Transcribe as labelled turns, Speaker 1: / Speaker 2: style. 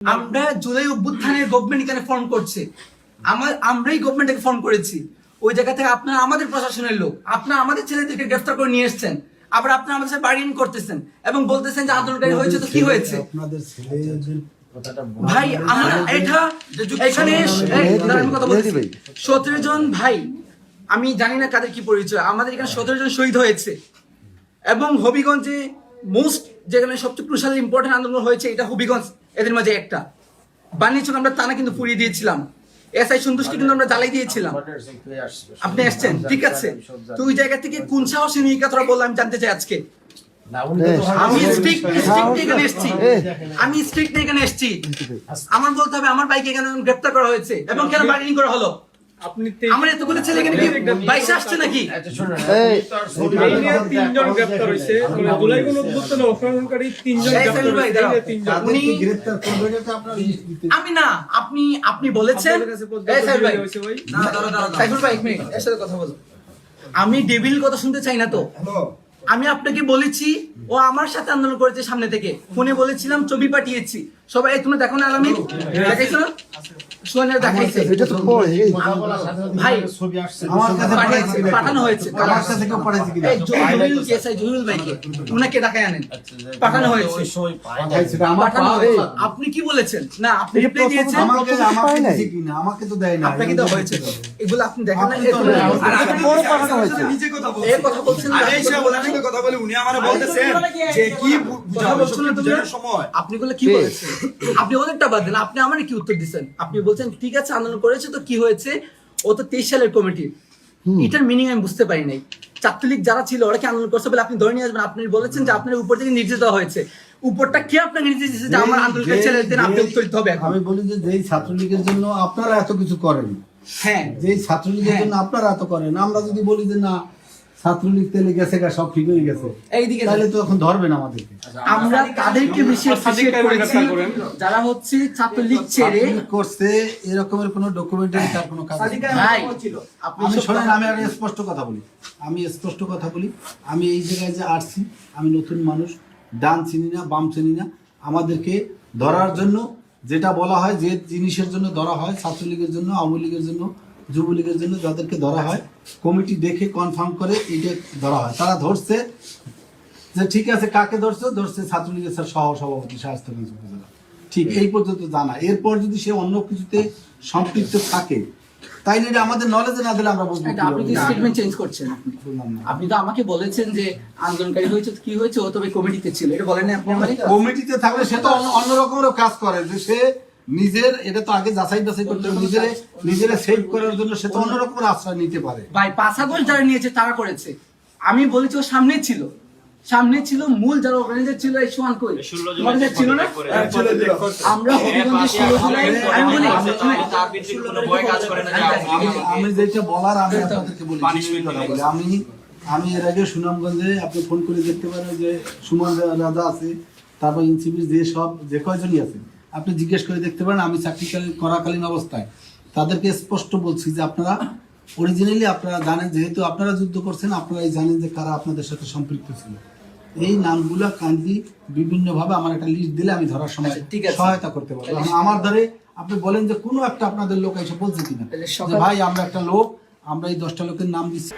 Speaker 1: আমরা জুলাই অভ্যুত্থানের গভর্নমেন্ট এখানে ফর্ম করছে, আমরাই গভর্নমেন্টকে ফর্ম করেছি। ওই জায়গা থেকে আপনারা আমাদের প্রশাসনের লোক, আপনারা আমাদের ছেলেদেরকে গ্রেফতার করে নিয়ে এসেছেন, আবার আপনারা আমাদের সাথে বার্গেনিং করতেছেন এবং বলতেছেন যে আন্দোলনকারী হয়েছে তো কি হয়েছে। ভাই আমরা এটা এখানে 17 জন ভাই, আমি জানি না কাদের কি পরিচয়, আমাদের এখানে 17 জন শহীদ হয়েছে এবং হবিগঞ্জে মোস্ট যেখানে সবচেয়ে ক্রুশাল ইম্পর্টেন্ট আন্দোলন হয়েছে এটা হবিগঞ্জ, এদের মাঝে একটা বানিয়েছিল। আমরা টানা কিন্তু পুড়িয়ে দিয়েছিলাম, এসআই সন্তুষ্টকে কিন্তু আমরা জ্বালাই দিয়েছিলাম। আপনি আসছেন ঠিক আছে, তো ওই জায়গা থেকে কোন সাহসে নিয়ে কথা বললাম আমি জানতে চাই আজকে। আমি স্ট্রিক্ট এখানে এসেছি, আমার বলতে হবে আমার বাইকে কেন গ্রেফতার করা হয়েছে এবং কেন বার্গেনিং করা হলো। আমার এতগুলো ছেলে এখানে কি বাইশে আসছে নাকি?
Speaker 2: তিনজন গ্রেফতার হয়েছে, জুলাই কোন অভ্যুত্থানে অংশগ্রহণকারী তিনজন
Speaker 1: আমি না, আপনি বলেছেন কথা বলো, আমি ডেভিল কথা শুনতে চাই না তো। আমি আপনাকে বলেছি ও আমার সাথে আন্দোলন করেছে, সামনে থেকে ফোনে বলেছিলাম, ছবি পাঠিয়েছি সবাই। তুমি দেখো না আলামিন, দেখাইছো না? সোনা দেখাইছে, এটা তো ভাই আমার কাছে পাঠানো হয়েছে, আমার কাছে থেকে পাঠাইছে কিনা এই জহুরুল কেসাই জহুরুল ভাইকে উনাকে ঢাকায় আনেন, পাঠানো হয়েছে। আপনি কি বলেছেন? না আপনি রিপ্লাই দিয়েছেন, আমাকে দিয়েছে কিনা? আমাকে তো দেয় না, আপনাকে তো হয়েছে। এগুলো আপনি দেখেন না, আর আগে পরে পাঠানো হয়েছে। নিজে কথা বলছেন, এই কথা বলছেন, আরে এসে বলেন কথা বলে উনি আমারে বলতেছেন যে কি কথা বলছেন বুঝানোর সময় আপনি বলে কি বলেছেন? আপনি ওদেরটা বাদ দেন, আপনি আমারে কি উত্তর দিবেন? আপনি বলছেন ঠিক আছে আন্দোলন করেছে তো কি হয়েছে, ও তো 23 সালের কমিটি। এটার মিনিং আমি বুঝতে পারি নাই। ছাত্রলীগ যারা ছিল ওরা কি আন্দোলন করছে বলে আপনি ধরে নিয়ে আসবেন? আপনি বলেছেন যে আপনার উপর থেকে নির্দেশ দেওয়া হয়েছে, উপরটা কি আপনাকে নির্দেশ দিয়েছে যে আমার আন্দোলনকারী ছেলেদের আপনি উত্তর দিতে হবে?
Speaker 3: আমি বলি যে যেই ছাত্রলীগের জন্য আপনারা এত কিছু করেন,
Speaker 1: হ্যাঁ
Speaker 3: যেই ছাত্রলীগের জন্য আপনারা এত করেন, আমরা যদি বলি যে না ছাত্রলীগ তেলে গেছে গা সব ঠিক হয়ে গেছে,
Speaker 1: এইদিকে
Speaker 3: তাহলে তো এখন ধরবেন আমাদেরকে।
Speaker 1: আমরা তাদেরকে বেশি অ্যাপ্রিশিয়েট করেছি যারা হচ্ছে ছাত্রলীগ ছেড়ে
Speaker 3: করছে, এরকমের কোনো ডকুমেন্টারি তার কোনো কাজ নেই।
Speaker 1: ভাই
Speaker 3: আমি শোনেন, আমি আর স্পষ্ট কথা বলি, আমি এই জায়গায় যে আসছি, আমি নতুন মানুষ, ডান চিনি না বাম চিনি না। আমাদেরকে ধরার জন্য যেটা বলা হয়, যে জিনিসের জন্য ধরা হয়, ছাত্রলীগের জন্য, আওয়ামী লীগের জন্য, যুবলীগের জন্য যাদেরকে ধরা হয়, কমিটি দেখে কনফার্ম করে এটা ধরা হয়। তারা ধরছে যে ঠিক আছে, কাকে ধরছে ছাত্রলীগের সহ সভাপতি শায়েস্তাগঞ্জ উপজেলা, ঠিক এই পর্যন্ত জানা। এরপর যদি সে অন্য কিছুতে সম্পৃক্ত থাকে তাইলে এটা আমাদের নলেজে না দিলে আমরা বুঝবো।
Speaker 1: আপনি কি স্টেটমেন্ট চেঞ্জ করছেন? আপনি তো আমাকে বলেছেন যে আন্দোলনকারী হয়েছে কি হয়েছে, ও তবে কমিটিতে ছিল, এটা বলেন না আপনি আমারে?
Speaker 3: কমিটিতে থাকলে সে তো অন্য রকমের কাজ করে, যে সে নিজের, এটা তো আগে যাচাই করতে হবে, নিজের সেভ করার জন্য সে তো অন্য রকমের আশ্রয় নিতে পারে।
Speaker 1: ভাই 5 আগস্ট যারা নিয়েছে তারা করেছে, আমি বলেছি ও সামনে ছিল মূল যারা অর্গানাইজার ছিল। এই সোয়ান কই অর্গানাইজার ছিল না? আমরা হবিগঞ্জে 16 জুলাই আমি বলি
Speaker 3: আমি যেটা বলার আমি আপনাদেরকে বলি, আমি এর আগে সুনামগঞ্জে আপনি ফোন করে দেখতে পারেন যে সুমন রাজা আছে, তারপর ইনসিপির যে কয়জনই আছে আপনি জিজ্ঞেস করে দেখতে পারেন। আমি চাকরি করাকালীন অবস্থায় তাদেরকে স্পষ্ট বলছি যে আপনারা অরিজিনালি আপনারা জানেন, যেহেতু আপনারা যুদ্ধ করছেন, আপনারাই জানেন যে কারা আপনাদের সাথে সম্পৃক্ত ছিল। এই নামগুলা কান্দি বিভিন্নভাবে আমার একটা লিস্ট দিলে আমি ধরার সময় সহায়তা করতে পারবো। আমার ধরে আপনি বলেন যে কোনো একটা আপনাদের লোক এসে বলছে কিনা যে ভাই আমরা একটা লোক, আমরা এই 10টা লোকের নাম দিচ্ছি।